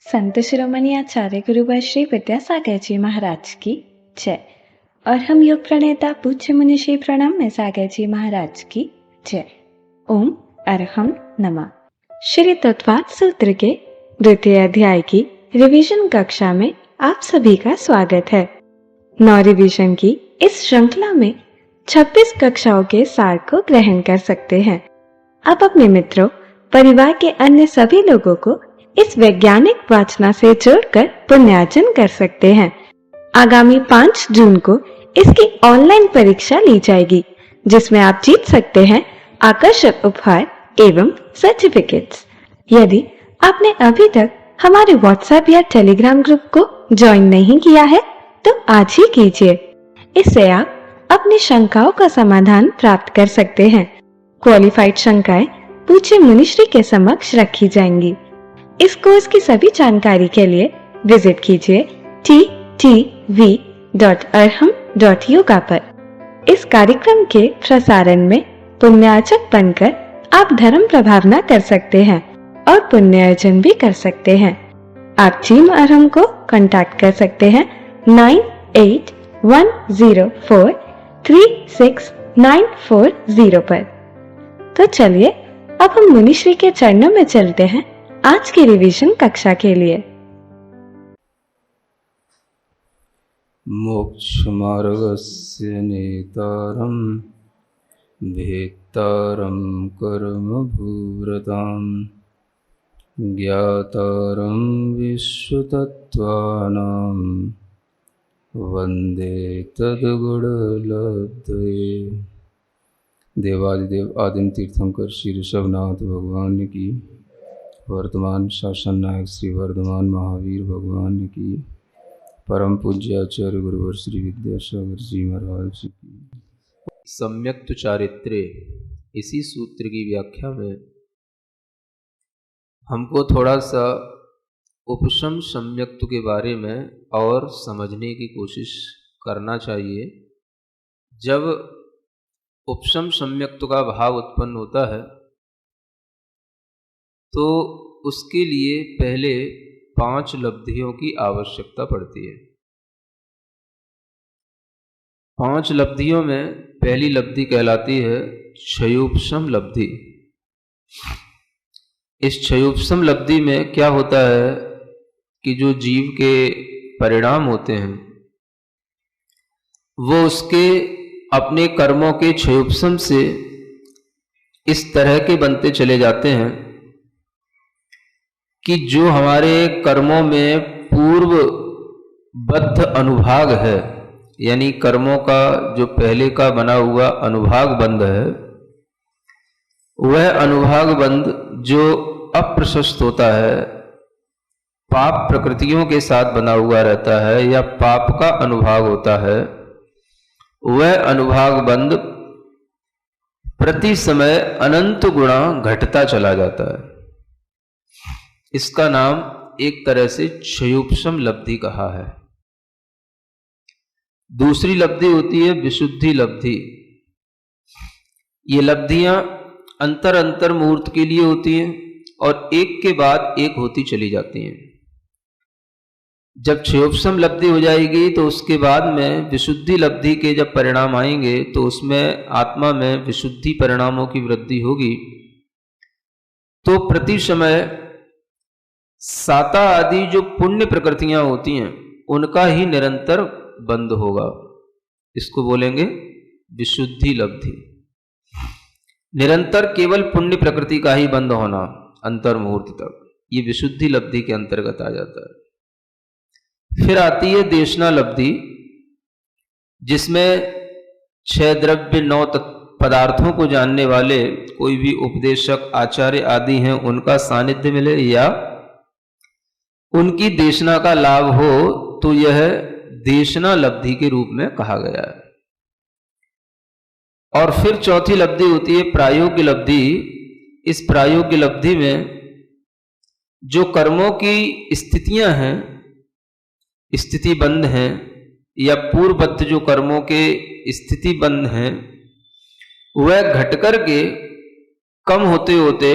संत शिरोमणि आचार्य गुरुवर श्री विद्यासागर जी महाराज की जय। और हम योग प्रणेता पूज्य मुनि श्री प्रणम्य सागर जी महाराज की जय। ओम अरहम नमः। श्री तत्वाद सूत्र के द्वितीय अध्याय की रिवीजन कक्षा में आप सभी का स्वागत है। 9 रिवीजन की इस श्रृंखला में 26 कक्षाओं के सार को ग्रहण कर सकते हैं। आप अपने मित्रों, परिवार के अन्य सभी लोगों को इस वैज्ञानिक वाचना से जोड़कर पुण्यार्जन कर सकते हैं। आगामी 5 जून को इसकी ऑनलाइन परीक्षा ली जाएगी, जिसमें आप जीत सकते हैं आकर्षक उपहार एवं सर्टिफिकेट्स। यदि आपने अभी तक हमारे व्हाट्सएप या टेलीग्राम ग्रुप को ज्वाइन नहीं किया है तो आज ही कीजिए। इससे आप अपनी शंकाओं का समाधान प्राप्त कर सकते हैं। क्वालिफाइड शंकाएं पूज्य मुनिश्री के समक्ष रखी जाएंगी। इस कोर्स की सभी जानकारी के लिए विजिट कीजिए ttv.arham.yoga पर। इस कार्यक्रम के प्रसारण में पुण्यार्चक बनकर आप धर्म प्रभावना कर सकते हैं और पुण्य अर्जन भी कर सकते हैं। आप टीम अरहम को कांटेक्ट कर सकते हैं 9810436940 पर। तो चलिए अब हम मुनिश्री के चरणों में चलते हैं आज की रिवीजन कक्षा के लिए। मोक्षमार्गस्य नेतारं भेत्तारं कर्मभूरतां ज्ञातारं विश्वतत्त्वानां वन्दे तद्गुणलब्धये। देवादिदेव आदिम तीर्थंकर श्री ऋषभनाथ भगवान की, वर्तमान शासन नायक श्री वर्धमान महावीर भगवान की, परम पूज्य आचार्य गुरुवर श्री विद्यासागर जी महाराज की। सम्यक्त चारित्र्य, इसी सूत्र की व्याख्या में हमको थोड़ा सा उपशम सम्यक्त के बारे में और समझने की कोशिश करना चाहिए। जब उपशम सम्यक्त का भाव उत्पन्न होता है तो उसके लिए पहले 5 लब्धियों की आवश्यकता पड़ती है। 5 लब्धियों में पहली लब्धि कहलाती है क्षयोपशम लब्धि। इस क्षयोपशम लब्धि में क्या होता है कि जो जीव के परिणाम होते हैं वो उसके अपने कर्मों के क्षयोपशम से इस तरह के बनते चले जाते हैं कि जो हमारे कर्मों में पूर्वबद्ध अनुभाग है, यानी कर्मों का जो पहले का बना हुआ अनुभाग बंध है, वह अनुभाग बंध जो अप्रशस्त होता है, पाप प्रकृतियों के साथ बना हुआ रहता है या पाप का अनुभाग होता है, वह अनुभाग बंध प्रति समय अनंत गुणा घटता चला जाता है। इसका नाम एक तरह से क्षयोपशम लब्धि कहा है। दूसरी लब्धि होती है विशुद्धि लब्धि। ये लब्धियां अंतर अंतर मुहूर्त के लिए होती हैं और एक के बाद एक होती चली जाती हैं। जब क्षयोपशम लब्धि हो जाएगी तो उसके बाद में विशुद्धि लब्धि के जब परिणाम आएंगे तो उसमें आत्मा में विशुद्धि परिणामों की वृद्धि होगी। तो प्रति समय साता आदि जो पुण्य प्रकृतियां होती हैं उनका ही निरंतर बंध होगा। इसको बोलेंगे विशुद्धि लब्धि। निरंतर केवल पुण्य प्रकृति का ही बंध होना अंतर मुहूर्त तक, ये विशुद्धि लब्धि के अंतर्गत आ जाता है। फिर आती है देशना लब्धि, जिसमें 6 द्रव्य 9 पदार्थों को जानने वाले कोई भी उपदेशक आचार्य आदि हैं उनका सानिध्य मिले या उनकी देशना का लाभ हो तो यह देशना लब्धि के रूप में कहा गया है। और फिर चौथी लब्धि होती है प्रायोग्य लब्धि। इस प्रायोग्य लब्धि में जो कर्मों की स्थितियां हैं, स्थिति बंध हैं या पूर्वबद्ध जो कर्मों के स्थिति बंध हैं, वह घटकर के कम होते होते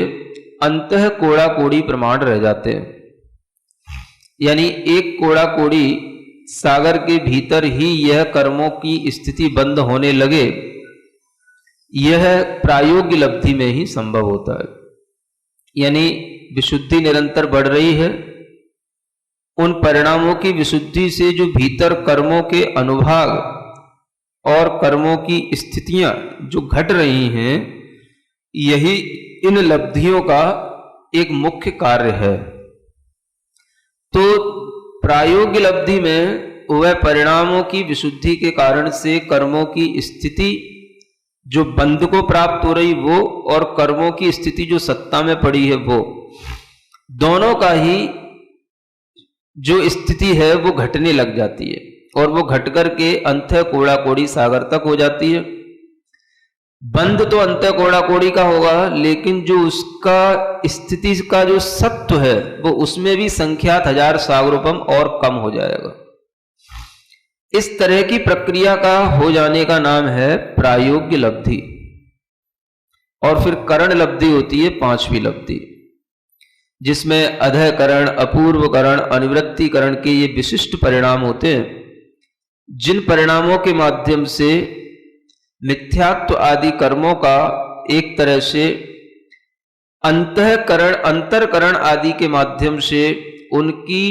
अंतः कोड़ा कोड़ी प्रमाण रह जाते हैं। यानी एक कोड़ा कोड़ी सागर के भीतर ही यह कर्मों की स्थिति बंद होने लगे, यह प्रायोगिक लब्धि में ही संभव होता है। यानी विशुद्धि निरंतर बढ़ रही है, उन परिणामों की विशुद्धि से जो भीतर कर्मों के अनुभाग और कर्मों की स्थितियां जो घट रही हैं, यही इन लब्धियों का एक मुख्य कार्य है। तो प्रायोगिक लब्धि में वह परिणामों की विशुद्धि के कारण से कर्मों की स्थिति जो बंध को प्राप्त हो रही वो, और कर्मों की स्थिति जो सत्ता में पड़ी है वो, दोनों का ही जो स्थिति है वो घटने लग जाती है, और वो घट करके अंतः कोड़ा कोड़ी सागर तक हो जाती है। बंध तो अंतः कोड़ा कोड़ी का होगा, लेकिन जो उसका स्थिति का जो सत्व है वो उसमें भी संख्यात हजार सागरोपम और कम हो जाएगा। इस तरह की प्रक्रिया का हो जाने का नाम है प्रायोग्य लब्धि। और फिर करण लब्धि होती है पांचवी लब्धि, जिसमें अधःकरण, अपूर्वकरण, अनुवृत्तिकरण के ये विशिष्ट परिणाम होते हैं, जिन परिणामों के माध्यम से मिथ्यात्व आदि कर्मों का एक तरह से अंतःकरण, अंतरकरण आदि के माध्यम से उनकी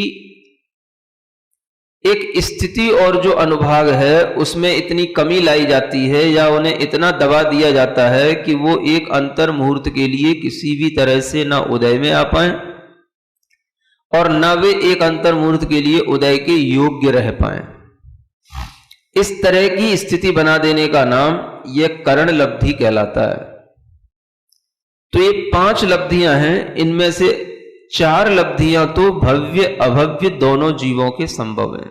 एक स्थिति और जो अनुभाग है उसमें इतनी कमी लाई जाती है, या उन्हें इतना दबा दिया जाता है कि वो एक अंतर मुहूर्त के लिए किसी भी तरह से ना उदय में आ पाए और न वे एक अंतर मुहूर्त के लिए उदय के योग्य रह पाए। इस तरह की स्थिति बना देने का नाम यह करण लब्धि कहलाता है। तो ये 5 लब्धियां हैं, इनमें से 4 लब्धियां तो भव्य अभव्य दोनों जीवों के संभव हैं,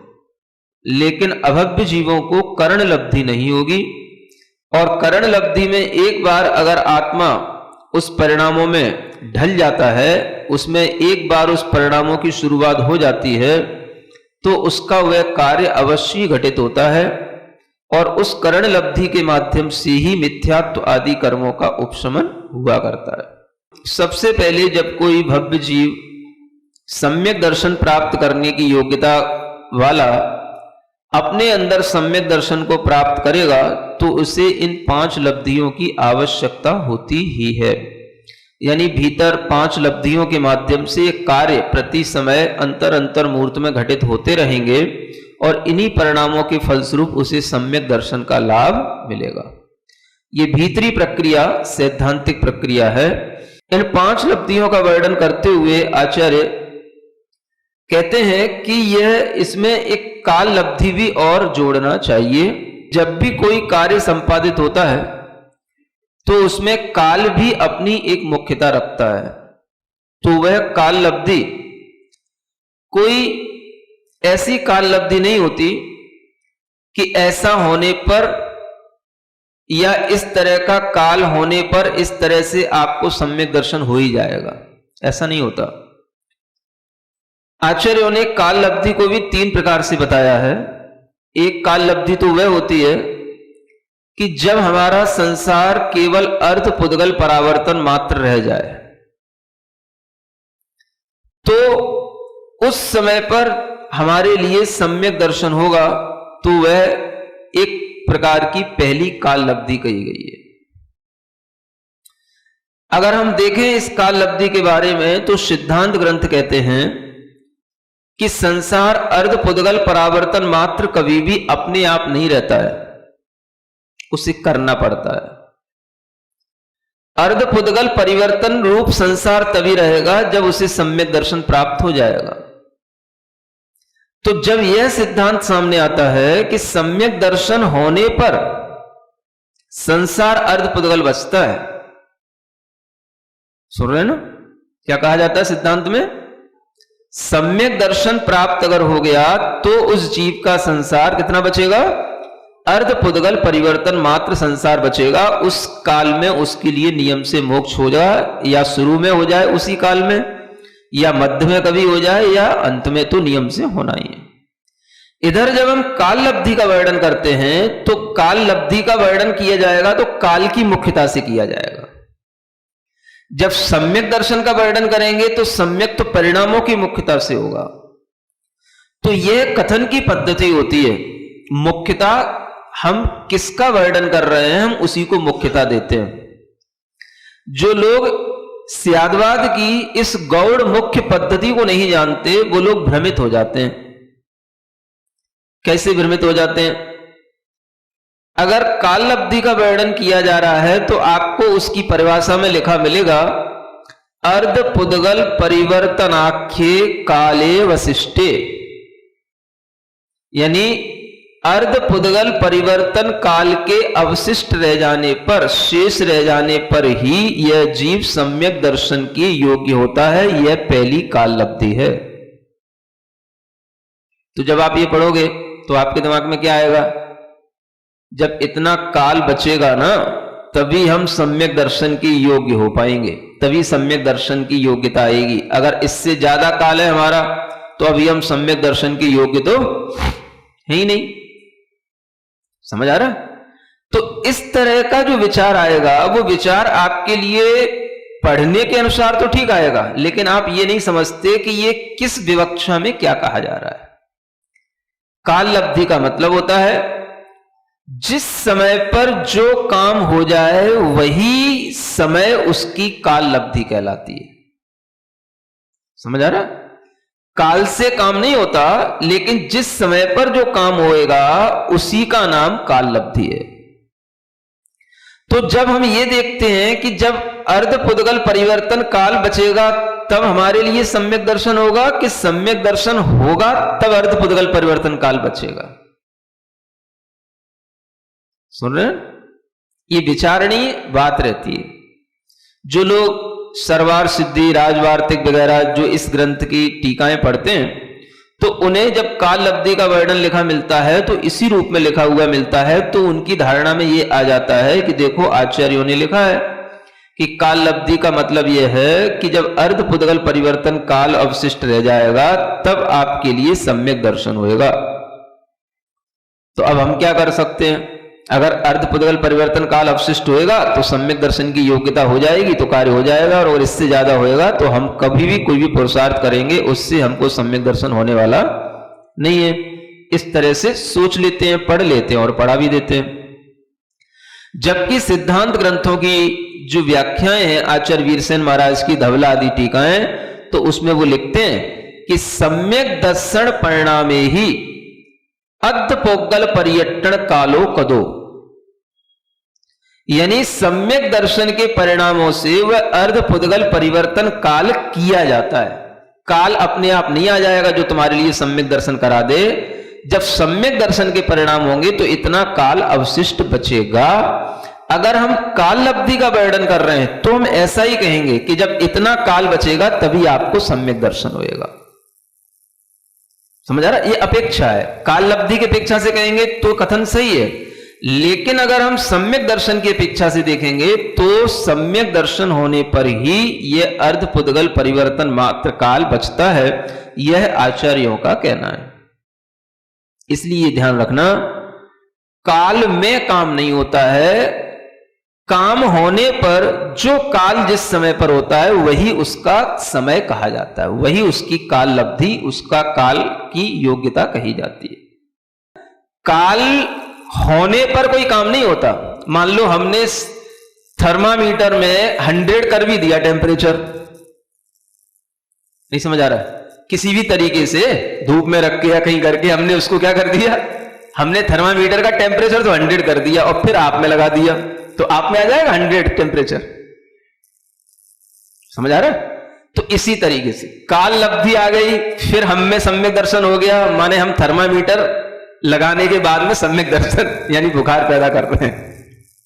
लेकिन अभव्य जीवों को करण लब्धि नहीं होगी। और करण लब्धि में एक बार अगर आत्मा उस परिणामों में ढल जाता है, उसमें एक बार उस परिणामों की शुरुआत हो जाती है, तो उसका वह कार्य अवश्य घटित होता है, और उस करण लब्धि के माध्यम से ही मिथ्यात्व आदि कर्मों का उपशमन हुआ करता है। सबसे पहले जब कोई भव्य जीव सम्यक दर्शन प्राप्त करने की योग्यता वाला अपने अंदर सम्यक दर्शन को प्राप्त करेगा, तो उसे इन 5 लब्धियों की आवश्यकता होती ही है। यानी भीतर 5 लब्धियों के माध्यम से कार्य प्रति समय अंतर अंतर मुहूर्त में घटित होते रहेंगे, और इन्हीं परिणामों के फलस्वरूप उसे सम्यक दर्शन का लाभ मिलेगा। ये भीतरी प्रक्रिया सैद्धांतिक प्रक्रिया है। इन 5 लब्धियों का वर्णन करते हुए आचार्य कहते हैं कि यह इसमें एक काल लब्धि भी और जोड़ना चाहिए। जब भी कोई कार्य संपादित होता है तो उसमें काल भी अपनी एक मुख्यता रखता है। तो वह काल लब्धि कोई ऐसी काल लब्धि नहीं होती कि ऐसा होने पर या इस तरह का काल होने पर इस तरह से आपको सम्यक दर्शन हो ही जाएगा, ऐसा नहीं होता। आचार्यों ने काल लब्धि को भी 3 प्रकार से बताया है। एक काल लब्धि तो वह होती है कि जब हमारा संसार केवल अर्ध पुद्गल परावर्तन मात्र रह जाए, तो उस समय पर हमारे लिए सम्यक दर्शन होगा, तो वह एक प्रकार की पहली काल लब्धि कही गई है। अगर हम देखें इस काल लब्धि के बारे में, तो सिद्धांत ग्रंथ कहते हैं कि संसार अर्ध पुद्गल परावर्तन मात्र कभी भी अपने आप नहीं रहता है, उसे करना पड़ता है। अर्ध पुद्गल परिवर्तन रूप संसार तभी रहेगा जब उसे सम्यक दर्शन प्राप्त हो जाएगा। तो जब यह सिद्धांत सामने आता है कि सम्यक दर्शन होने पर संसार अर्ध पुद्गल बचता है, सुन रहे हैं ना क्या कहा जाता है सिद्धांत में? सम्यक दर्शन प्राप्त अगर हो गया तो उस जीव का संसार कितना बचेगा? अर्ध पुद्गल परिवर्तन मात्र संसार बचेगा। उस काल में उसके लिए नियम से मोक्ष हो जाए, या शुरू में हो जाए उसी काल में, या मध्य में कभी हो जाए, या अंत में तो नियम से होना ही है। इधर जब हम काल लब्धि का वर्णन करते हैं तो काल लब्धि का वर्णन किया जाएगा तो काल की मुख्यता से किया जाएगा। जब सम्यक दर्शन का वर्णन करेंगे तो सम्यक तो परिणामों की मुख्यता से होगा। तो यह कथन की पद्धति होती है। मुख्यतः हम किसका वर्णन कर रहे हैं, हम उसी को मुख्यता देते हैं। जो लोग स्यादवाद की इस गौड़ मुख्य पद्धति को नहीं जानते, वो लोग भ्रमित हो जाते हैं। कैसे भ्रमित हो जाते हैं? अगर काल लब्धि का वर्णन किया जा रहा है तो आपको उसकी परिभाषा में लिखा मिलेगा, अर्ध पुद्गल परिवर्तनाख्ये काले वशिष्ठे, यानी अर्ध पुद्गल परिवर्तन काल के अवशिष्ट रह जाने पर, शेष रह जाने पर ही यह जीव सम्यक दर्शन के योग्य होता है। यह पहली काल लब्धि है। तो जब आप ये पढ़ोगे तो आपके दिमाग में क्या आएगा? जब इतना काल बचेगा ना, तभी हम सम्यक दर्शन के योग्य हो पाएंगे, तभी सम्यक दर्शन की योग्यता आएगी। अगर इससे ज्यादा काल है हमारा, तो अभी हम सम्यक दर्शन के योग्य तो है ही नहीं। समझ आ रहा? तो इस तरह का जो विचार आएगा, वो विचार आपके लिए पढ़ने के अनुसार तो ठीक आएगा, लेकिन आप ये नहीं समझते कि ये किस विवक्षा में क्या कहा जा रहा है। काल लब्धि का मतलब होता है जिस समय पर जो काम हो जाए वही समय उसकी काल लब्धि कहलाती है। समझ आ रहा? काल से काम नहीं होता, लेकिन जिस समय पर जो काम होएगा उसी का नाम काल लब्धि है। तो जब हम ये देखते हैं कि जब अर्ध पुद्गल परिवर्तन काल बचेगा तब हमारे लिए सम्यक दर्शन होगा, कि सम्यक दर्शन होगा तब अर्ध पुद्गल परिवर्तन काल बचेगा। सुन रहे हैं? ये विचारणीय बात रहती है। जो लोग सरवार सिद्धि, राजवार्तिक वगैरह जो इस ग्रंथ की टीकाएं पढ़ते हैं, तो उन्हें जब काल लब्धि का वर्णन लिखा मिलता है तो इसी रूप में लिखा हुआ मिलता है, तो उनकी धारणा में यह आ जाता है कि देखो आचार्यों ने लिखा है कि काल लब्धि का मतलब यह है कि जब अर्ध पुद्गल परिवर्तन काल अवशिष्ट रह जाएगा तब आपके लिए सम्यक दर्शन होएगा। तो अब हम क्या कर सकते हैं? अगर अर्ध पुद्गल परिवर्तन काल अवशिष्ट होएगा तो सम्यक दर्शन की योग्यता हो जाएगी, तो कार्य हो जाएगा, और अगर इससे ज्यादा होएगा तो हम कभी भी कोई भी पुरुषार्थ करेंगे उससे हमको सम्यक दर्शन होने वाला नहीं है। इस तरह से सोच लेते हैं, पढ़ लेते हैं और पढ़ा भी देते हैं। जबकि सिद्धांत ग्रंथों की जो व्याख्याएं हैं, आचार्य वीरसेन महाराज की धवला आदि टीकाएं, तो उसमें वो लिखते हैं कि सम्यक दर्शन परिणामे ही अर्ध पुद्गल पर्यटन कालो कदो, यानी सम्यक दर्शन के परिणामों से वह अर्ध पुद्गल परिवर्तन काल किया जाता है। काल अपने आप नहीं आ जाएगा जो तुम्हारे लिए सम्यक दर्शन करा दे। जब सम्यक दर्शन के परिणाम होंगे तो इतना काल अवशिष्ट बचेगा। अगर हम काल लब्धि का वर्णन कर रहे हैं तो हम ऐसा ही कहेंगे कि जब इतना काल बचेगा तभी आपको सम्यक दर्शन होएगा। समझ आ रहा? ये अपेक्षा है। काल लब्धि की अपेक्षा से कहेंगे तो कथन सही है, लेकिन अगर हम सम्यक दर्शन की अपेक्षा से देखेंगे तो सम्यक दर्शन होने पर ही यह अर्ध पुद्गल परिवर्तन मात्र काल बचता है। यह आचार्यों का कहना है। इसलिए ध्यान रखना, काल में काम नहीं होता है, काम होने पर जो काल जिस समय पर होता है वही उसका समय कहा जाता है, वही उसकी काल लब्धि, उसका काल की योग्यता कही जाती है। काल होने पर कोई काम नहीं होता। मान लो हमने थर्मामीटर में 100 कर भी दिया टेम्परेचर, नहीं समझ आ रहा है? किसी भी तरीके से धूप में रख के या कहीं करके हमने उसको क्या कर दिया, हमने थर्मामीटर का टेम्परेचर तो 100 कर दिया और फिर आप में लगा दिया, तो आप में आ जाएगा 100 टेम्परेचर। समझ आ रहा है? तो इसी तरीके से काल लब्धि आ गई, फिर हम में सम्यक दर्शन हो गया, माने हम थर्मामीटर लगाने के बाद में सम्यक दर्शन यानी बुखार पैदा कर रहे हैं।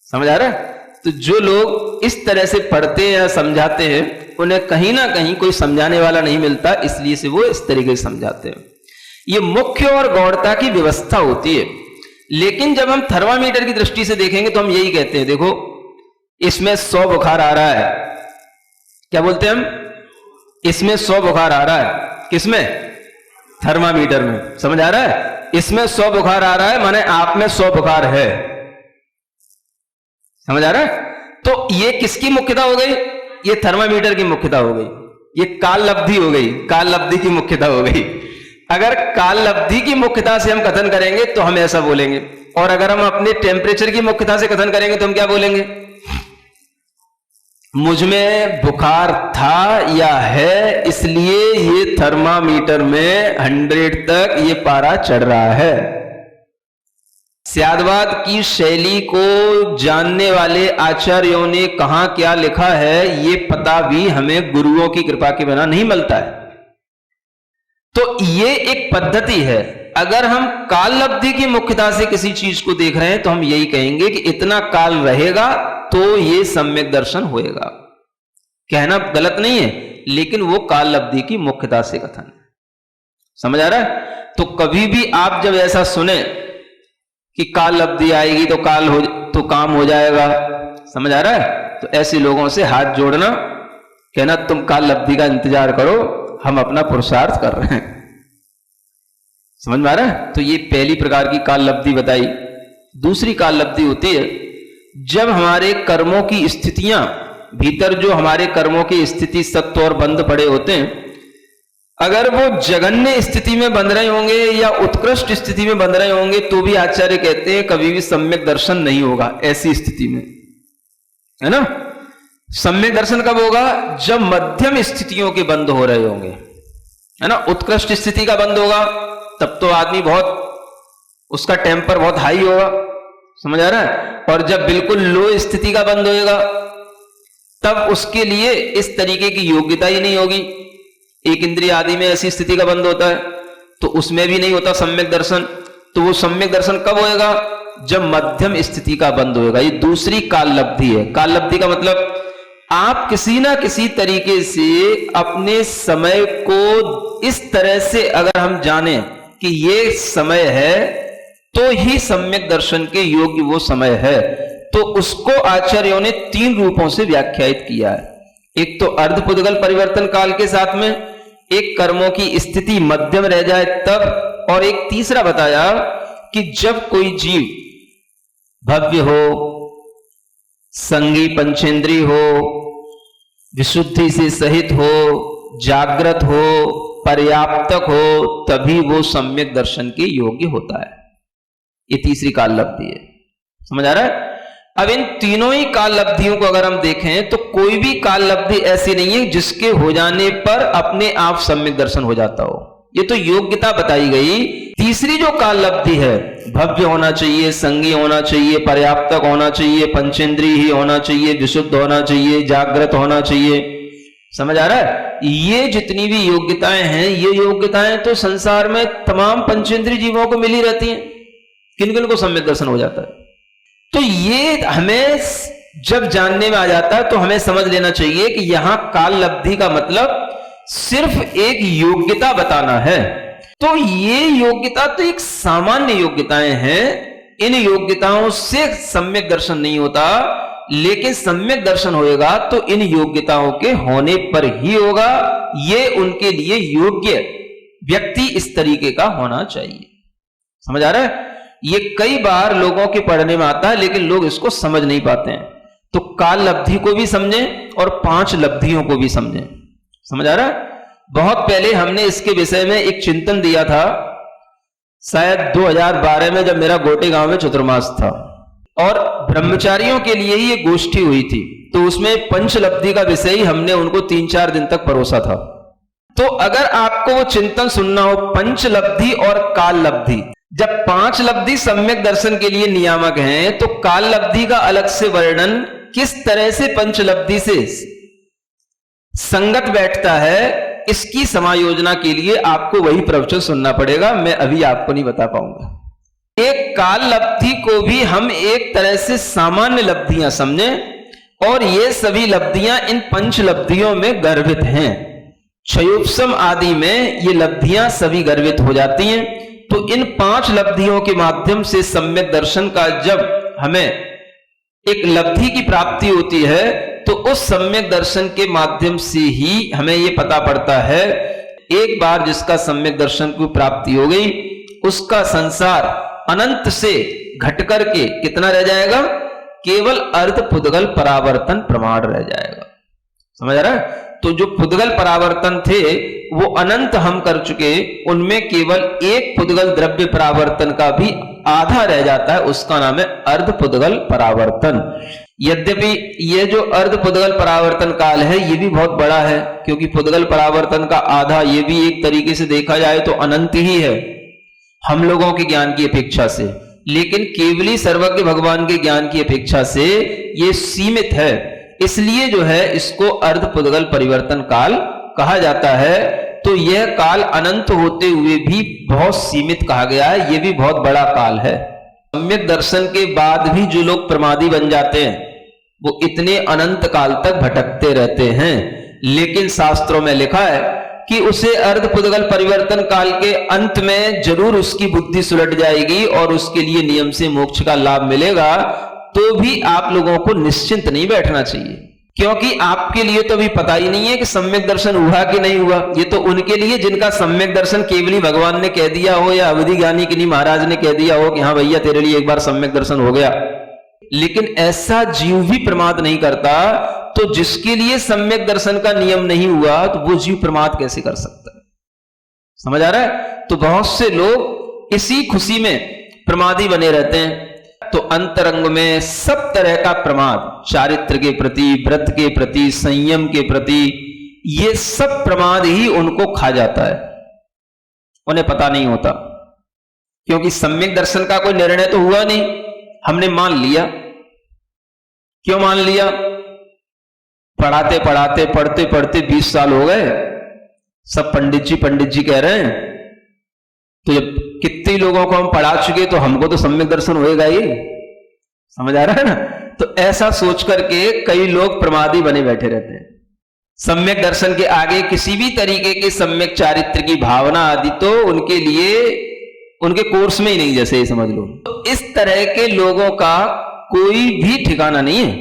समझ आ रहा है? तो जो लोग इस तरह से पढ़ते हैं या समझाते हैं उन्हें कहीं ना कहीं कोई समझाने वाला नहीं मिलता, इसलिए से वो इस तरीके से समझाते हैं। ये मुख्य और गौड़ता की व्यवस्था होती है। लेकिन जब हम थर्मामीटर की दृष्टि से देखेंगे तो हम यही कहते हैं, देखो इसमें 100 बुखार आ रहा है। क्या बोलते हैं हम? इसमें 100 बुखार आ रहा है। किसमें? थर्मामीटर में। समझ आ रहा है? इसमें 100 बुखार आ रहा है माने आप में 100 बुखार है। समझ आ रहा है? तो ये किसकी मुख्यता हो गई? ये थर्मामीटर की मुख्यता हो गई, ये काल लब्धि हो गई, काल लब्धि की मुख्यता हो गई। अगर काल लब्धि की मुख्यता से हम कथन करेंगे तो हम ऐसा बोलेंगे, और अगर हम अपने टेम्परेचर की मुख्यता से कथन करेंगे तो हम क्या बोलेंगे? मुझ में बुखार था या है, इसलिए ये थर्मामीटर में 100 तक ये पारा चढ़ रहा है। स्यादवाद की शैली को जानने वाले आचार्यों ने कहां क्या लिखा है, ये पता भी हमें गुरुओं की कृपा के बिना नहीं मिलता है। तो ये एक पद्धति है। अगर हम काल लब्धि की मुख्यता से किसी चीज को देख रहे हैं तो हम यही कहेंगे कि इतना काल रहेगा तो ये सम्यक दर्शन होएगा। कहना गलत नहीं है, लेकिन वो काल लब्धि की मुख्यता से कथन। समझ आ रहा है? तो कभी भी आप जब ऐसा सुने कि काल लब्धि आएगी तो काम हो जाएगा, समझ आ रहा है, तो ऐसे लोगों से हाथ जोड़ना, कहना तुम काल लब्धि का इंतजार करो, हम अपना पुरुषार्थ कर रहे हैं। समझ में आ रहा है? तो ये पहली प्रकार की काल लब्धि बताई। दूसरी काल लब्धि होती है जब हमारे कर्मों की स्थितियां, भीतर जो हमारे कर्मों की स्थिति सत्व और बंध पड़े होते हैं, अगर वो जघन्य स्थिति में बंध रहे होंगे या उत्कृष्ट स्थिति में बंध रहे होंगे तो भी आचार्य कहते हैं कभी भी सम्यक दर्शन नहीं होगा ऐसी स्थिति में, है ना। सम्यक दर्शन कब होगा? जब मध्यम स्थितियों के बंद हो रहे होंगे, है ना। उत्कृष्ट स्थिति का बंद होगा तब तो आदमी बहुत, उसका टेम्पर बहुत हाई होगा, समझ आ रहा है। और जब बिल्कुल लो स्थिति का बंद होएगा तब उसके लिए इस तरीके की योग्यता ही नहीं होगी। एक इंद्रिय आदि में ऐसी स्थिति का बंद होता है तो उसमें भी नहीं होता सम्यक दर्शन। तो वो सम्यक दर्शन कब होएगा? जब मध्यम स्थिति का बंद होएगा। ये दूसरी काल लब्धि है। काल लब्धि का मतलब आप किसी ना किसी तरीके से अपने समय को इस तरह से अगर हम जाने कि ये समय है तो ही सम्यक दर्शन के योग्य वो समय है, तो उसको आचार्यों ने 3 रूपों से व्याख्यायित किया है। एक तो अर्धपुद्गल परिवर्तन काल के साथ में, एक कर्मों की स्थिति मध्यम रह जाए तब, और एक तीसरा बताया कि जब कोई जीव भव्य हो, संगी पंचेंद्री हो, विशुद्धि से सहित हो, जागृत हो, पर्याप्तक हो, तभी वो सम्यक दर्शन के योग्य होता है। ये तीसरी काल लब्धि है। समझ आ रहा है? अब इन तीनों ही काल लब्धियों को अगर हम देखें तो कोई भी काल लब्धि ऐसी नहीं है जिसके हो जाने पर अपने आप सम्यक दर्शन हो जाता हो। ये तो योग्यता बताई गई। तीसरी जो काल लब्धि है, भव्य होना चाहिए, संगी होना चाहिए, पर्याप्तक होना चाहिए, पंचेंद्री ही होना चाहिए, विशुद्ध होना चाहिए, जागृत होना चाहिए। समझ आ रहा है? ये जितनी भी योग्यताएं हैं, ये योग्यताएं तो संसार में तमाम पंचेंद्री जीवों को मिली रहती हैं। किन किन को सम्यक दर्शन हो जाता है? तो ये हमें जब जानने में आ जाता है तो हमें समझ लेना चाहिए कि यहां काल लब्धि का मतलब सिर्फ एक योग्यता बताना है। तो ये योग्यता तो एक सामान्य योग्यताएं हैं। इन योग्यताओं से सम्यक दर्शन नहीं होता, लेकिन सम्यक दर्शन होएगा तो इन योग्यताओं के होने पर ही होगा। ये उनके लिए योग्य व्यक्ति इस तरीके का होना चाहिए। समझ आ रहा है? ये कई बार लोगों के पढ़ने में आता है लेकिन लोग इसको समझ नहीं पाते हैं। तो काल लब्धि को भी समझें और 5 लब्धियों को भी समझें। समझ आ रहा है? बहुत पहले हमने इसके विषय में एक चिंतन दिया था, शायद 2012 में, जब मेरा गोटे गांव में चतुर्मास था और ब्रह्मचारियों के लिए ही एक गोष्ठी हुई थी। तो उसमें पंच लब्धि का विषय ही हमने उनको 3-4 दिन तक परोसा था। तो अगर आपको वो चिंतन सुनना हो, पंच लब्धि और काल लब्धि, जब 5 लब्धि सम्यक दर्शन के लिए नियामक हैं तो काल लब्धि का अलग से वर्णन किस तरह से पंच लब्धि से संगत बैठता है, इसकी समायोजना के लिए आपको वही प्रवचन सुनना पड़ेगा। मैं अभी आपको नहीं बता पाऊंगा। एक काल लब्धि को भी हम एक तरह से सामान्य लब्धियां समझें और ये सभी लब्धियां इन पंच लब्धियों में गर्भित हैं। क्षयोपशम आदि में ये लब्धियां सभी गर्भित हो जाती हैं। तो इन 5 लब्धियों के माध्यम से सम्यक दर्शन का जब हमें एक लब्धि की प्राप्ति होती है तो उस सम्यक दर्शन के माध्यम से ही हमें यह पता पड़ता है, एक बार जिसका सम्यक दर्शन की प्राप्ति हो गई उसका संसार अनंत से घट करके कितना रह जाएगा? केवल अर्ध पुद्गल परावर्तन प्रमाण रह जाएगा। समझ रहा है? तो जो पुद्गल परावर्तन थे वो अनंत हम कर चुके, उनमें केवल एक पुद्गल द्रव्य परावर्तन का भी आधा रह जाता है, उसका नाम है अर्ध पुद्गल परावर्तन। यद्यपि ये जो अर्ध पुद्गल परावर्तन काल है ये भी बहुत बड़ा है, क्योंकि पुद्गल परावर्तन का आधा ये भी एक तरीके से देखा जाए तो अनंत ही है हम लोगों के ज्ञान की अपेक्षा से, लेकिन केवली सर्वज्ञ भगवान के ज्ञान की अपेक्षा से ये सीमित है, इसलिए जो है इसको अर्ध पुद्गल परिवर्तन काल कहा जाता है। तो यह काल अनंत होते हुए भी बहुत सीमित कहा गया है, यह भी बहुत बड़ा काल है। सम्यक दर्शन के बाद भी जो लोग प्रमादी बन जाते हैं वो इतने अनंत काल तक भटकते रहते हैं, लेकिन शास्त्रों में लिखा है कि उसे अर्ध पुद्गल परिवर्तन काल के अंत में जरूर उसकी बुद्धि सुलट जाएगी और उसके लिए नियम से मोक्ष का लाभ मिलेगा। तो भी आप लोगों को निश्चिंत नहीं बैठना चाहिए, क्योंकि आपके लिए तो अभी पता ही नहीं है कि सम्यक दर्शन हुआ कि नहीं हुआ। ये तो उनके लिए जिनका सम्यक दर्शन केवली भगवान ने कह दिया हो या अवधि ज्ञानी किन्हीं महाराज ने कह दिया हो कि हाँ भैया तेरे लिए एक बार सम्यक दर्शन हो गया, लेकिन ऐसा जीव भी प्रमाद नहीं करता। तो जिसके लिए सम्यक दर्शन का नियम नहीं हुआ तो वो जीव प्रमाद कैसे कर सकता है? समझ आ रहा है? तो बहुत से लोग इसी खुशी में प्रमादी बने रहते हैं। तो अंतरंग में सब तरह का प्रमाद, चारित्र के प्रति, व्रत के प्रति, संयम के प्रति, ये सब प्रमाद ही उनको खा जाता है, उन्हें पता नहीं होता, क्योंकि सम्यक दर्शन का कोई निर्णय तो हुआ नहीं, हमने मान लिया। क्यों मान लिया? पढ़ाते पढ़ाते, पढ़ते पढ़ते 20 साल हो गए, सब पंडित जी कह रहे हैं, तो जब कितने लोगों को हम पढ़ा चुके तो हमको तो सम्यक दर्शन होएगा ही। समझ आ रहा है ना? तो ऐसा सोच करके कई लोग प्रमादी बने बैठे रहते हैं। सम्यक दर्शन के आगे किसी भी तरीके के सम्यक चारित्र की भावना आदि तो उनके लिए उनके कोर्स में ही नहीं, जैसे ये समझ लो। तो इस तरह के लोगों का कोई भी ठिकाना नहीं है,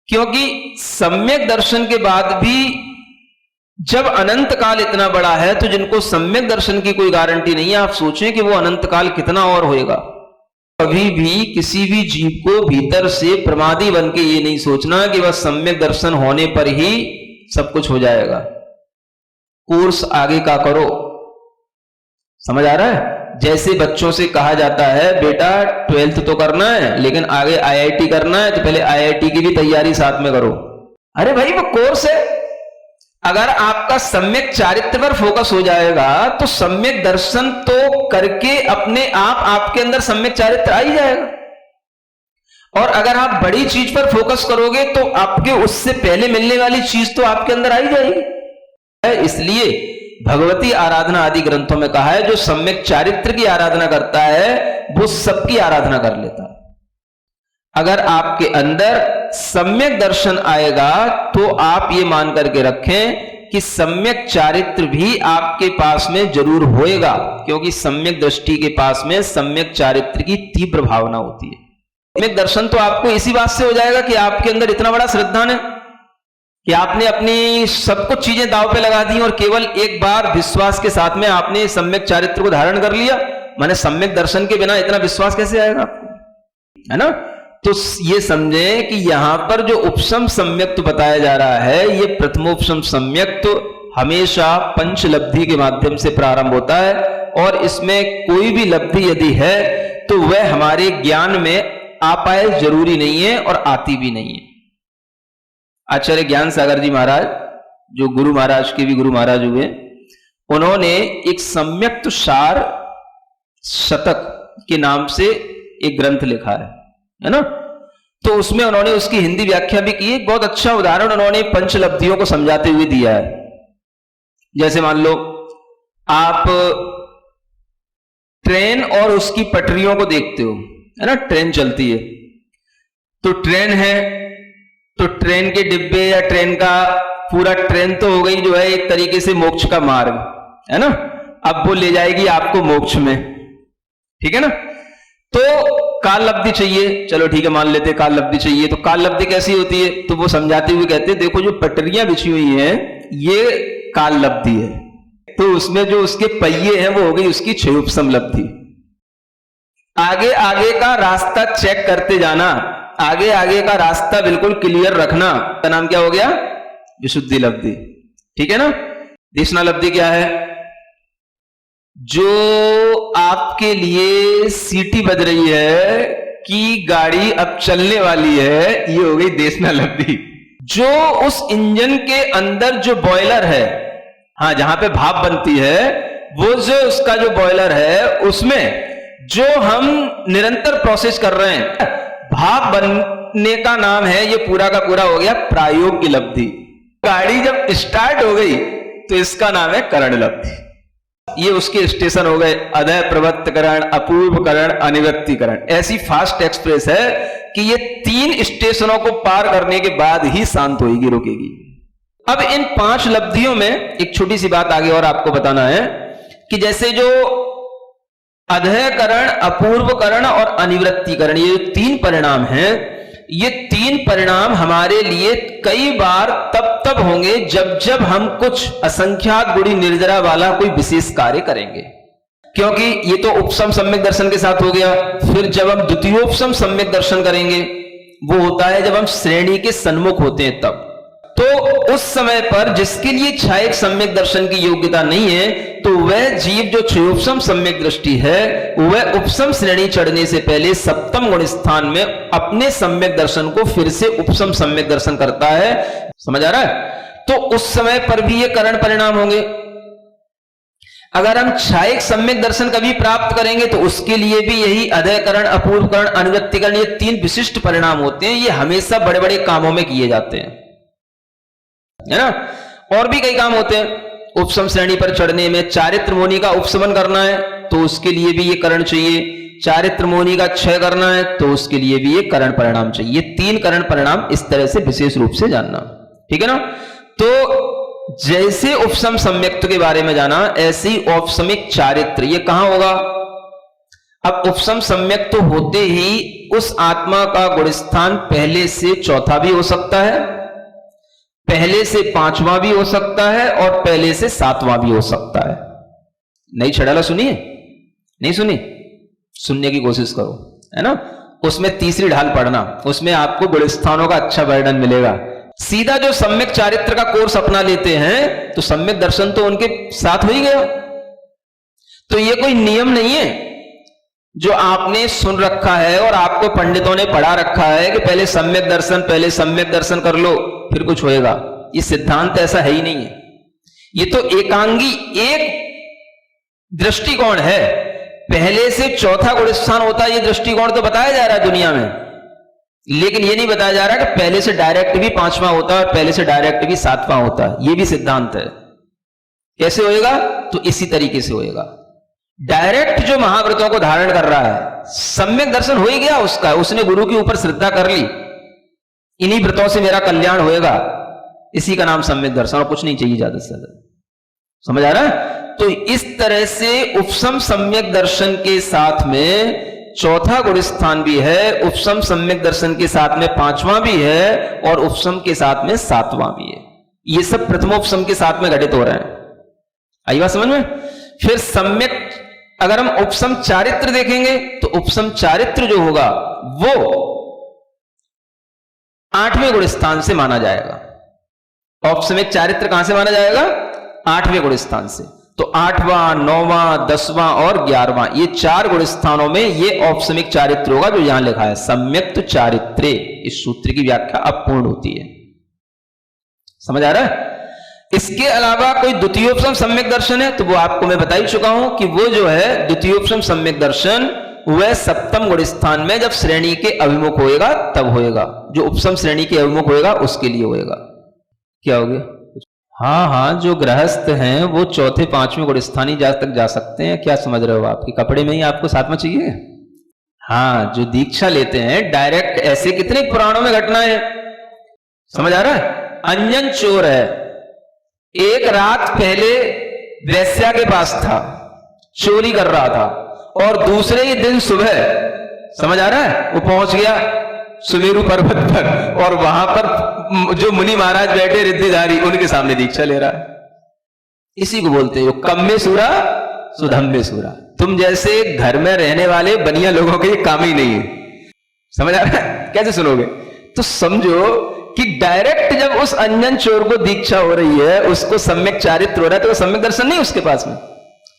क्योंकि सम्यक दर्शन के बाद भी जब अनंत काल इतना बड़ा है तो जिनको सम्यक दर्शन की कोई गारंटी नहीं है, आप सोचें कि वो अनंत काल कितना और होएगा। कभी भी किसी भी जीव को भीतर से प्रमादी बन के ये नहीं सोचना कि बस सम्यक दर्शन होने पर ही सब कुछ हो जाएगा। कोर्स आगे का करो। समझ आ रहा है? जैसे बच्चों से कहा जाता है बेटा 12th तो करना है लेकिन आगे IIT करना है, तो पहले IIT की भी तैयारी साथ में करो। अरे भाई वो कोर्स है। अगर आपका सम्यक चारित्र पर फोकस हो जाएगा तो सम्यक दर्शन तो करके अपने आप आपके अंदर सम्यक चारित्र आ ही जाएगा। और अगर आप बड़ी चीज पर फोकस करोगे तो आपके उससे पहले मिलने वाली चीज तो आपके अंदर आ ही जाएगी। इसलिए भगवती आराधना आदि ग्रंथों में कहा है जो सम्यक चारित्र की आराधना करता है वो सबकी आराधना कर लेता है। अगर आपके अंदर सम्यक दर्शन आएगा तो आप ये मान करके रखें कि सम्यक चारित्र भी आपके पास में जरूर होएगा, क्योंकि सम्यक दृष्टि के पास में सम्यक चारित्र की तीव्र भावना होती है। सम्यक दर्शन तो आपको इसी बात से हो जाएगा कि आपके अंदर इतना बड़ा श्रद्धान है कि आपने अपनी सब कुछ चीजें दांव पे लगा दी और केवल एक बार विश्वास के साथ में आपने सम्यक चारित्र को धारण कर लिया। माने सम्यक दर्शन के बिना इतना विश्वास कैसे आएगा आपको, है ना? तो ये समझें कि यहां पर जो उपशम सम्यक्त बताया जा रहा है, ये प्रथमोपशम सम्यक्त हमेशा पंच लब्धि के माध्यम से प्रारंभ होता है, और इसमें कोई भी लब्धि यदि है तो वह हमारे ज्ञान में आ पाए जरूरी नहीं है और आती भी नहीं है। आचार्य ज्ञान सागर जी महाराज, जो गुरु महाराज के भी गुरु महाराज हुए, उन्होंने एक सम्यक्त सार शतक के नाम से एक ग्रंथ लिखा है ना? तो उसमें उन्होंने उसकी हिंदी व्याख्या भी की। बहुत अच्छा उदाहरण उन्होंने पंचलब्धियों को समझाते हुए दिया है। जैसे मान लो आप ट्रेन और उसकी पटरियों को देखते हो, है ना? ट्रेन चलती है तो ट्रेन है, तो ट्रेन के डिब्बे या ट्रेन का पूरा ट्रेन तो हो गई जो है एक तरीके से मोक्ष का मार्ग, है ना? अब वो ले जाएगी आपको मोक्ष में, ठीक है ना? तो काल लब्धि चाहिए, चलो ठीक है मान लेते काल लब्धि चाहिए। तो काल लब्धि कैसी होती है? तो वो समझाते हुए कहते हैं देखो जो पटरियां बिछी हुई हैं ये काल लब्धि है, तो उसमें जो उसके पहिए हैं वो हो गई उसकी क्षयोपशम लब्धि। आगे आगे का रास्ता चेक करते जाना, आगे आगे का रास्ता बिल्कुल क्लियर रखना, का नाम क्या हो गया? विशुद्धि लब्धि, ठीक है ना? देशनालब्धि क्या है? जो आपके लिए सीटी बज रही है कि गाड़ी अब चलने वाली है, ये हो गई देशनालब्धि। जो उस इंजन के अंदर जो बॉयलर है, हाँ, जहां पे भाप बनती है, वो जो उसका जो बॉयलर है, उसमें जो हम निरंतर प्रोसेस कर रहे हैं, भाप बनने का नाम है, ये पूरा का पूरा हो गया प्रायोगिक लब्धि। गाड़ी जब स्टार्ट हो गई तो इसका नाम है करण लब्धि। ये उसके स्टेशन हो गए, अदय, प्रवृत्तकरण, अपूर्वकरण, अनिवृत्तिकरण। ऐसी फास्ट एक्सप्रेस है कि ये 3 स्टेशनों को पार करने के बाद ही शांत होगी, रुकेगी। अब इन 5 लब्धियों में एक छोटी सी बात आगे और आपको बताना है कि जैसे जो अधयकरण, अपूर्वकरण और अनिवृत्तिकरण, ये 3 परिणाम हैं, ये 3 परिणाम हमारे लिए कई बार तब होंगे जब हम कुछ असंख्यात गुणी निर्जरा वाला कोई विशेष कार्य करेंगे। क्योंकि ये तो उपसम सम्यक दर्शन के साथ हो गया। फिर जब हम द्वितीयोपसम सम्यक दर्शन करेंगे, वो होता है जब हम श्रेणी के सन्मुख होते हैं तब। तो उस समय पर जिसके लिए छायक सम्यक दर्शन की योग्यता नहीं है, तो वह जीव जो क्षयोपसम सम्यक दृष्टि है, वह उपसम श्रेणी चढ़ने से पहले सप्तम गुण स्थान में अपने सम्यक दर्शन को फिर से उपसम सम्यक दर्शन करता है। समझ आ रहा है? तो उस समय पर भी ये करण परिणाम होंगे। अगर हम छायक सम्यक दर्शन कभी प्राप्त करेंगे तो उसके लिए भी यही अधयकरण, अपूर्वकरण, अनिवृत्तिकरण, ये 3 विशिष्ट परिणाम होते हैं। ये हमेशा बड़े बड़े कामों में किए जाते हैं, है ना। और भी कई काम होते हैं। उपसम श्रेणी पर चढ़ने में चारित्र मोनि का उपशमन करना है तो उसके लिए भी ये करण चाहिए। चारित्र मोनि का क्षय करना है तो उसके लिए भी ये करण परिणाम चाहिए। ये 3 करण परिणाम इस तरह से विशेष रूप से जानना, ठीक है ना। तो जैसे उपसम सम्यक्त्व के बारे में जाना, ऐसे ही औपसमिक चारित्र, ये कहां होगा? अब उपसम सम्यक्त्व होते ही उस आत्मा का गुण स्थान पहले से चौथा भी हो सकता है, पहले से 5वां भी हो सकता है और पहले से 7वां भी हो सकता है। नई छड़ाला सुनिए? नहीं सुनी? सुनने की कोशिश करो, है ना। उसमें तीसरी ढाल पढ़ना, उसमें आपको गुण स्थानों का अच्छा वर्णन मिलेगा। सीधा जो सम्यक चारित्र का कोर्स अपना लेते हैं तो सम्यक दर्शन तो उनके साथ हो ही गया। तो ये कोई नियम नहीं है जो आपने सुन रखा है और आपको पंडितों ने पढ़ा रखा है कि पहले सम्यक दर्शन कर लो फिर कुछ होएगा। ये सिद्धांत ऐसा है ही नहीं है। ये तो एकांगी एक दृष्टिकोण है। पहले से चौथा गुण स्थान होता है, ये दृष्टिकोण तो बताया जा रहा है दुनिया में, लेकिन ये नहीं बताया जा रहा कि पहले से डायरेक्ट भी 5वां होता है और पहले से डायरेक्ट भी 7वां होता है। ये भी सिद्धांत है। कैसे होएगा? तो इसी तरीके से होएगा। डायरेक्ट जो महाव्रतों को धारण कर रहा है, सम्यक दर्शन हो ही गया उसका, उसने गुरु के ऊपर श्रद्धा कर ली, इन्हीं व्रतों से मेरा कल्याण होएगा, इसी का नाम सम्यक दर्शन, और कुछ नहीं चाहिए ज्यादा से ज्यादा। समझ आ रहा है? तो इस तरह से उपसम सम्यक दर्शन के साथ में चौथा गुण स्थान भी है, उपसम सम्यक दर्शन के साथ में 5वां भी है और उपसम के साथ में 7वां भी है। ये सब प्रथमोपसम के साथ में घटित हो रहे हैं। आई बात समझ में? फिर सम्यक, अगर हम उपसम चारित्र देखेंगे तो उपसम चारित्र जो होगा वो 8वें गुण स्थान से माना जाएगा। औपसमिक चारित्र कहां से माना जाएगा? 8वें गुण स्थान से। तो 8वां, 9वां, 10वां और 11वां, ये 4 गुण स्थानों में ये औपसमिक चारित्र होगा जो यहां लिखा है सम्यक्त चारित्रे। इस सूत्र की व्याख्या अपूर्ण होती है। समझ आ रहा है? इसके अलावा कोई द्वितीयोपसम सम्यक दर्शन है तो वो आपको मैं बता ही चुका हूं कि वो जो है द्वितीयोपसम सम्यक दर्शन वह सप्तम गुण स्थान में जब श्रेणी के अभिमुख होएगा तब होएगा। जो उपसम श्रेणी के अभिमुख होएगा उसके लिए होएगा। क्या हो गया? हाँ, जो गृहस्थ हैं वो चौथे 5वें गुण स्थान ही तक जा सकते हैं। क्या समझ रहे हो? आपके कपड़े में ही आपको साथ में चाहिए? हाँ, जो दीक्षा लेते हैं डायरेक्ट, ऐसे कितने पुराणों में घटना है। समझ आ रहा है? अंजन चोर है, एक रात पहले वैश्या के पास था, चोरी कर रहा था, और दूसरे ही दिन सुबह, समझ आ रहा है, वो पहुंच गया सुमेरु पर्वत पर और वहां पर जो मुनि महाराज बैठे रिद्धिधारी, उनके सामने दीक्षा ले रहा है। इसी को बोलते हो कम्मे सूरा सुधम्मे सूरा। तुम जैसे घर में रहने वाले बनिया लोगों के ये काम ही नहीं है। समझ आ रहा है? कैसे सुनोगे? तो समझो कि डायरेक्ट जब उस अंजन चोर को दीक्षा हो रही है, उसको सम्यक चारित्र हो रहा है, तो सम्यक दर्शन नहीं उसके पास में।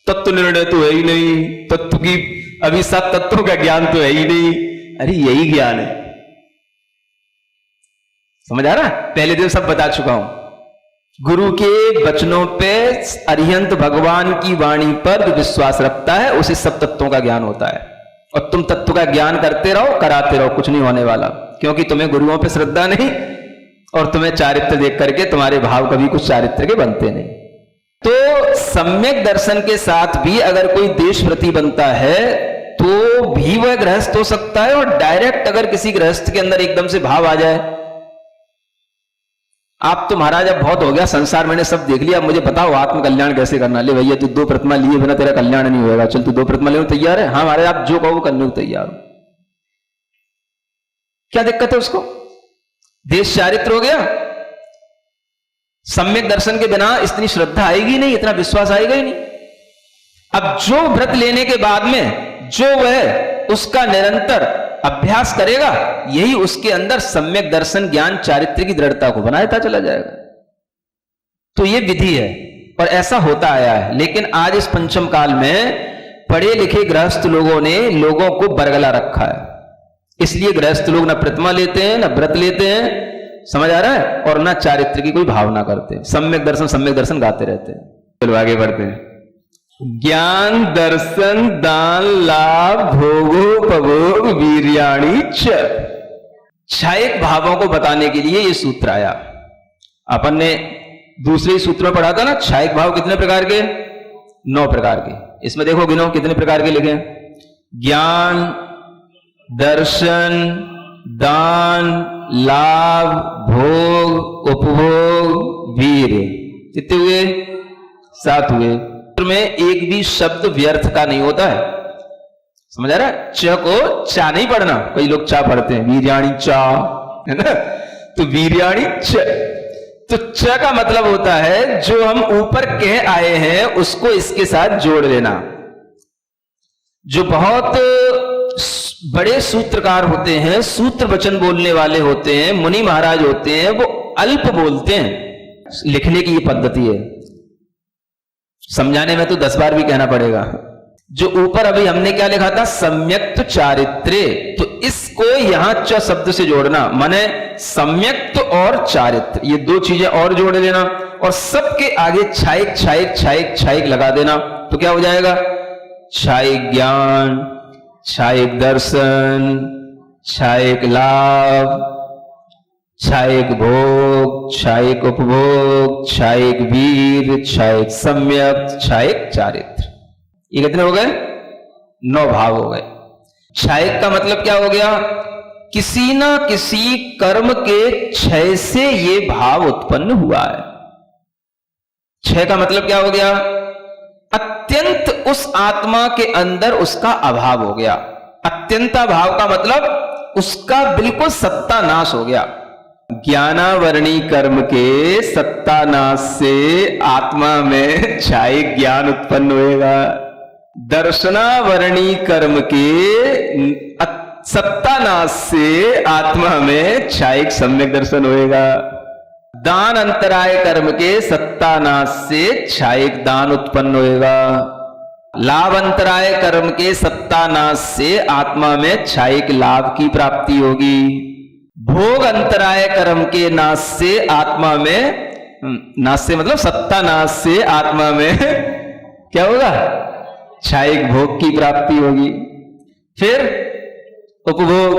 तत्व निर्णय तो है ही नहीं, तत्व की अभी 7 तत्वों का ज्ञान तो है ही नहीं। अरे यही ज्ञान है, समझ आ रहा है? पहले दिन सब बता चुका हूं। गुरु के वचनों पे, अरिहंत भगवान की वाणी पर जो विश्वास रखता है उसे सब तत्वों का ज्ञान होता है। और तुम तत्व का ज्ञान करते रहो, कराते रहो, कुछ नहीं होने वाला, क्योंकि तुम्हें गुरुओं पे श्रद्धा नहीं और तुम्हें चारित्र देख करके तुम्हारे भाव कभी कुछ चारित्र के बनते नहीं। तो सम्यक दर्शन के साथ भी अगर कोई देश प्रति बनता है तो भी वह गृहस्थ हो सकता है। और डायरेक्ट अगर किसी गृहस्थ के अंदर एकदम से भाव आ जाए, आप तो महाराज अब बहुत हो गया, संसार मैंने सब देख लिया, मुझे बताओ आत्म कल्याण कैसे करना। ले भैया, तू 2 प्रतिमा लिए बिना तेरा कल्याण नहीं होगा, चल तू 2 प्रतिमा लेने तैयार है? हाँ महाराज, आप जो कहो करने को तैयार हो। क्या दिक्कत है उसको? देश चारित्र हो गया। सम्यक दर्शन के बिना इतनी श्रद्धा आएगी नहीं, इतना विश्वास आएगा ही नहीं। अब जो व्रत लेने के बाद में जो वह उसका निरंतर अभ्यास करेगा, यही उसके अंदर सम्यक दर्शन ज्ञान चारित्र की दृढ़ता को बनाता चला जाएगा। तो यह विधि है और ऐसा होता आया है। लेकिन आज इस पंचम काल में पढ़े लिखे गृहस्थ लोगों ने लोगों को बरगला रखा है। इसलिए गृहस्थ लोग ना प्रतिमा लेते हैं, ना व्रत लेते हैं, समझ आ रहा है, और ना चारित्र की कोई भावना करते हैं। सम्यक दर्शन गाते रहते हैं। चलो आगे बढ़ते हैं। ज्ञान दर्शन दान लाभ भोगोपभोग वीर्याणि च। क्षयिक भावों को बताने के लिए यह सूत्र आया। अपन ने दूसरे सूत्र में पढ़ा था ना, क्षयिक भाव कितने प्रकार के? 9 प्रकार के। इसमें देखो गिनो कितने प्रकार के लिखे। ज्ञान, दर्शन, दान, लाभ, भोग, उपभोग, वीर। कितने हुए? 7 हुए। में एक भी शब्द व्यर्थ का नहीं होता है, समझ आ रहा है? च को चा नहीं पढ़ना। कई लोग चा पढ़ते हैं, वीर्याणि चा, है ना? तो वीर्याणि च, तो च का मतलब होता है जो हम ऊपर कह आए हैं उसको इसके साथ जोड़ लेना। जो बहुत बड़े सूत्रकार होते हैं, सूत्र वचन बोलने वाले होते हैं, मुनि महाराज होते हैं, वो अल्प बोलते हैं। लिखने की ये पद्धति है, समझाने में तो 10 बार भी कहना पड़ेगा। जो ऊपर अभी हमने क्या लिखा था, सम्यक्त चारित्रे, तो इसको यहां च शब्द से जोड़ना, माने सम्यक्त और चारित्र, ये 2 चीजें और जोड़ लेना, और सबके आगे क्षयिक क्षयिक क्षयिक क्षयिक लगा देना। तो क्या हो जाएगा? क्षयिक ज्ञान, क्षयिक दर्शन, क्षयिक लाभ, क्षयिक भोग, क्षयिक उपभोग, क्षयिक वीर, क्षयिक सम्यक, क्षयिक चारित्र। ये कितने हो गए? 9 भाव हो गए। क्षयिक का मतलब क्या हो गया? किसी ना किसी कर्म के क्षय से ये भाव उत्पन्न हुआ है। क्षय का मतलब क्या हो गया? अत्यंत उस आत्मा के अंदर उसका अभाव हो गया। अत्यंता भाव का मतलब उसका बिल्कुल सत्तानाश हो गया। ज्ञानावरणी कर्म के सत्तानाश से आत्मा में क्षयिक ज्ञान उत्पन्न होएगा। दर्शनावरणी कर्म के सत्तानाश से आत्मा में क्षयिक सम्यक दर्शन होएगा। दान अंतराय कर्म के सत्तानाश से क्षयिक दान उत्पन्न होएगा। लाभ अंतराय कर्म के सत्तानाश से आत्मा में क्षयिक लाभ की प्राप्ति होगी। भोग अंतराय कर्म के नाश से आत्मा में, नाश से मतलब सत्तानाश से आत्मा में क्या होगा? क्षयिक भोग की प्राप्ति होगी। फिर उपभोग,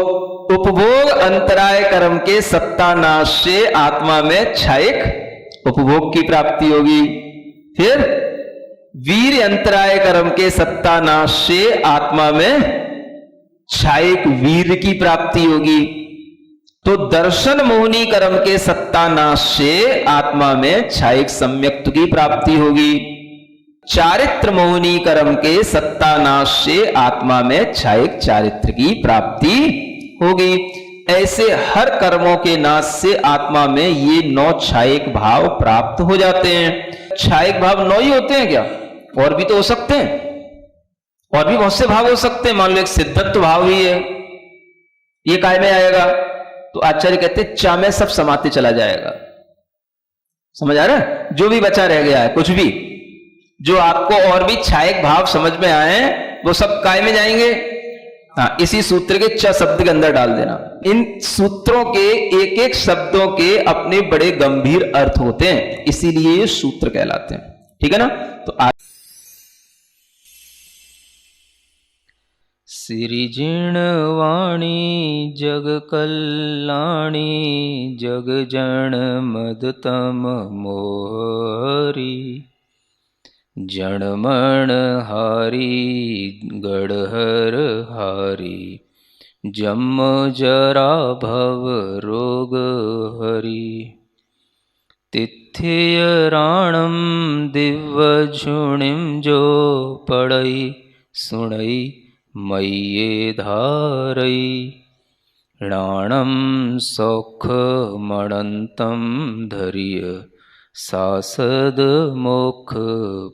उपभोग अंतराय कर्म के सत्तानाश से आत्मा में क्षयिक उपभोग की प्राप्ति होगी। फिर वीर अंतराय कर्म के सत्तानाश से आत्मा में क्षयिक वीर की प्राप्ति होगी। तो दर्शन मोहनी कर्म के सत्तानाश से आत्मा में क्षयिक सम्यक्त की प्राप्ति होगी। चारित्र मोहनी कर्म के सत्तानाश से आत्मा में क्षयिक चारित्र की प्राप्ति होगी। ऐसे हर कर्मों के नाश से आत्मा में ये 9 क्षयिक भाव प्राप्त हो जाते हैं। क्षयिक भाव 9 ही होते हैं क्या? और भी तो हो सकते हैं, और भी बहुत से भाव हो सकते हैं। मान लो एक सिद्धत्व भाव ही है, ये काय में आएगा? तो आचार्य कहते हैं चा में सब समाते चला जाएगा। समझ आ रहा है? जो भी बचा रह गया है, कुछ भी जो आपको और भी छायक भाव समझ में आए वो सब काय में जाएंगे। हाँ, इसी सूत्र के च शब्द के अंदर डाल देना। इन सूत्रों के एक एक शब्दों के अपने बड़े गंभीर अर्थ होते हैं, इसीलिए ये सूत्र कहलाते हैं। ठीक है ना? तो सिरिजिण वाणी जग कल्याणी जग जन मदतम मोहरी जणमण हारी गढ़हर हारी जम जरा भव रोग हरि तिथ्य राणम दिव्य झुणिम जो पड़ई सुणई मय्ये धारई राणम सौख मणंतम धैर्य सासद मोक्ष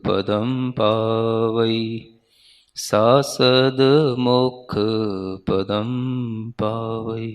पदम पावई सासद मोक्ष पदम पावई।